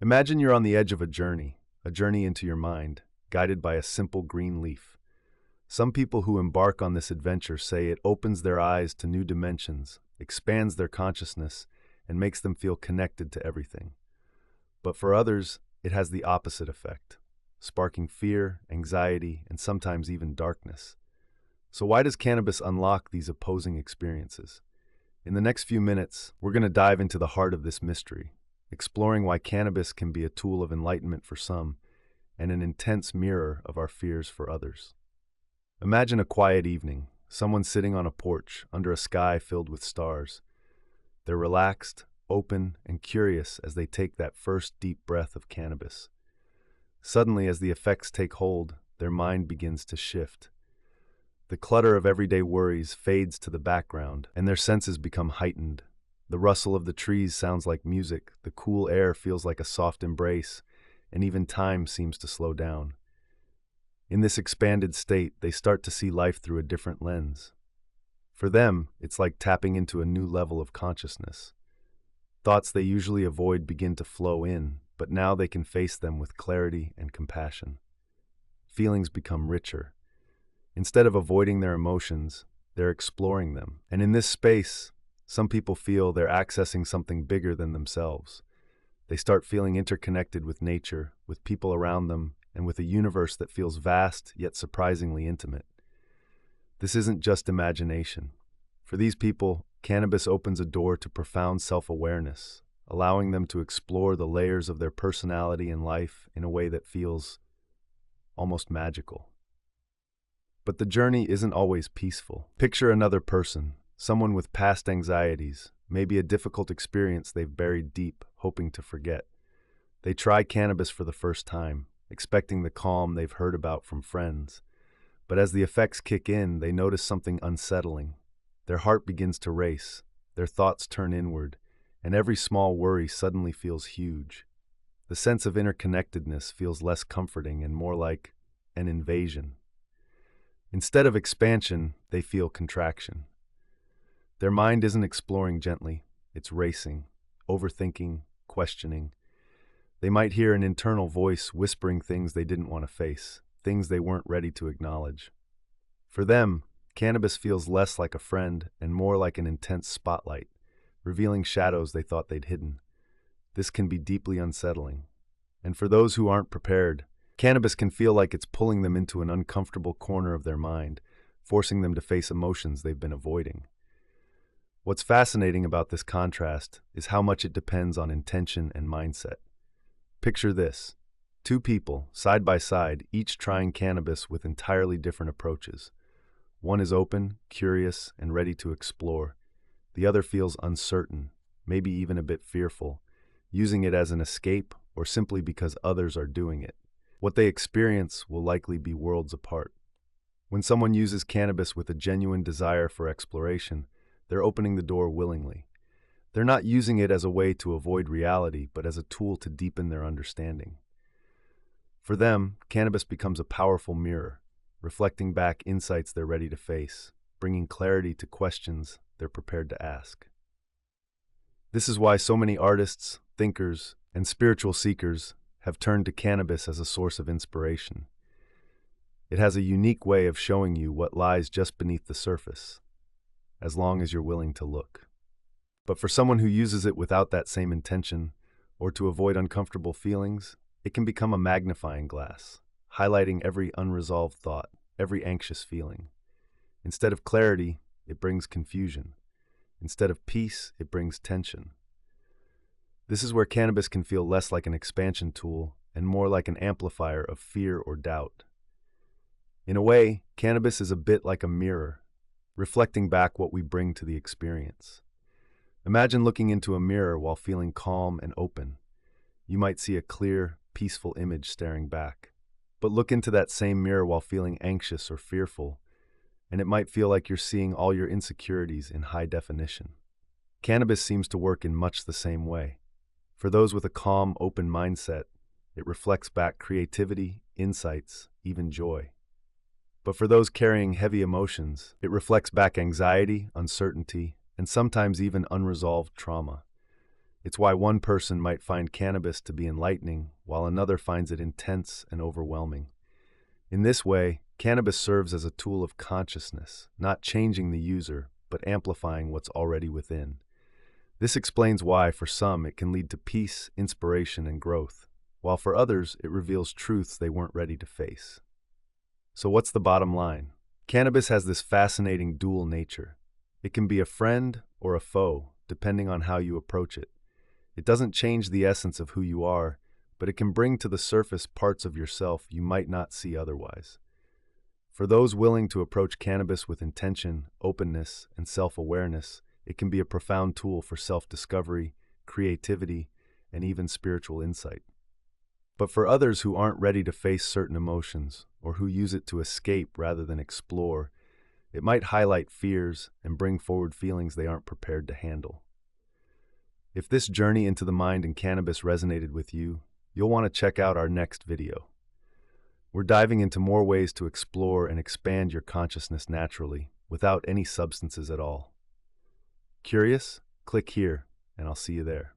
Imagine you're on the edge of a journey into your mind, guided by a simple green leaf. Some people who embark on this adventure say it opens their eyes to new dimensions, expands their consciousness, and makes them feel connected to everything. But for others, it has the opposite effect, sparking fear, anxiety, and sometimes even darkness. So why does cannabis unlock these opposing experiences? In the next few minutes, we're going to dive into the heart of this mystery, exploring why cannabis can be a tool of enlightenment for some and an intense mirror of our fears for others. Imagine a quiet evening, someone sitting on a porch under a sky filled with stars. They're relaxed, open, and curious as they take that first deep breath of cannabis. Suddenly, as the effects take hold, their mind begins to shift. The clutter of everyday worries fades to the background, and their senses become heightened. The rustle of the trees sounds like music, the cool air feels like a soft embrace, and even time seems to slow down. In this expanded state, they start to see life through a different lens. For them, it's like tapping into a new level of consciousness. Thoughts they usually avoid begin to flow in, but now they can face them with clarity and compassion. Feelings become richer. Instead of avoiding their emotions, they're exploring them. And in this space, some people feel they're accessing something bigger than themselves. They start feeling interconnected with nature, with people around them, and with a universe that feels vast yet surprisingly intimate. This isn't just imagination. For these people, cannabis opens a door to profound self-awareness, allowing them to explore the layers of their personality and life in a way that feels almost magical. But the journey isn't always peaceful. Picture another person, someone with past anxieties, maybe a difficult experience they've buried deep, hoping to forget. They try cannabis for the first time, expecting the calm they've heard about from friends. But as the effects kick in, they notice something unsettling. Their heart begins to race, their thoughts turn inward, and every small worry suddenly feels huge. The sense of interconnectedness feels less comforting and more like an invasion. Instead of expansion, they feel contraction. Their mind isn't exploring gently, it's racing, overthinking, questioning. They might hear an internal voice whispering things they didn't want to face, things they weren't ready to acknowledge. For them, cannabis feels less like a friend and more like an intense spotlight, revealing shadows they thought they'd hidden. This can be deeply unsettling. And for those who aren't prepared, cannabis can feel like it's pulling them into an uncomfortable corner of their mind, forcing them to face emotions they've been avoiding. What's fascinating about this contrast is how much it depends on intention and mindset. Picture this: two people, side by side, each trying cannabis with entirely different approaches. One is open, curious, and ready to explore. The other feels uncertain, maybe even a bit fearful, using it as an escape or simply because others are doing it. What they experience will likely be worlds apart. When someone uses cannabis with a genuine desire for exploration, they're opening the door willingly. They're not using it as a way to avoid reality, but as a tool to deepen their understanding. For them, cannabis becomes a powerful mirror, reflecting back insights they're ready to face, bringing clarity to questions they're prepared to ask. This is why so many artists, thinkers, and spiritual seekers have turned to cannabis as a source of inspiration. It has a unique way of showing you what lies just beneath the surface, as long as you're willing to look. But for someone who uses it without that same intention, or to avoid uncomfortable feelings, it can become a magnifying glass, highlighting every unresolved thought, every anxious feeling. Instead of clarity, it brings confusion. Instead of peace, it brings tension. This is where cannabis can feel less like an expansion tool and more like an amplifier of fear or doubt. In a way, cannabis is a bit like a mirror, reflecting back what we bring to the experience. Imagine looking into a mirror while feeling calm and open. You might see a clear, peaceful image staring back. But look into that same mirror while feeling anxious or fearful, and it might feel like you're seeing all your insecurities in high definition. Cannabis seems to work in much the same way. For those with a calm, open mindset, it reflects back creativity, insights, even joy. But for those carrying heavy emotions, it reflects back anxiety, uncertainty, and sometimes even unresolved trauma. It's why one person might find cannabis to be enlightening, while another finds it intense and overwhelming. In this way, cannabis serves as a tool of consciousness, not changing the user, but amplifying what's already within. This explains why, for some, it can lead to peace, inspiration, and growth, while for others, it reveals truths they weren't ready to face. So what's the bottom line? Cannabis has this fascinating dual nature. It can be a friend or a foe, depending on how you approach it. It doesn't change the essence of who you are, but it can bring to the surface parts of yourself you might not see otherwise. For those willing to approach cannabis with intention, openness, and self-awareness, it can be a profound tool for self-discovery, creativity, and even spiritual insight. But for others who aren't ready to face certain emotions, or who use it to escape rather than explore, it might highlight fears and bring forward feelings they aren't prepared to handle. If this journey into the mind and cannabis resonated with you, you'll want to check out our next video. We're diving into more ways to explore and expand your consciousness naturally, without any substances at all. Curious? Click here, and I'll see you there.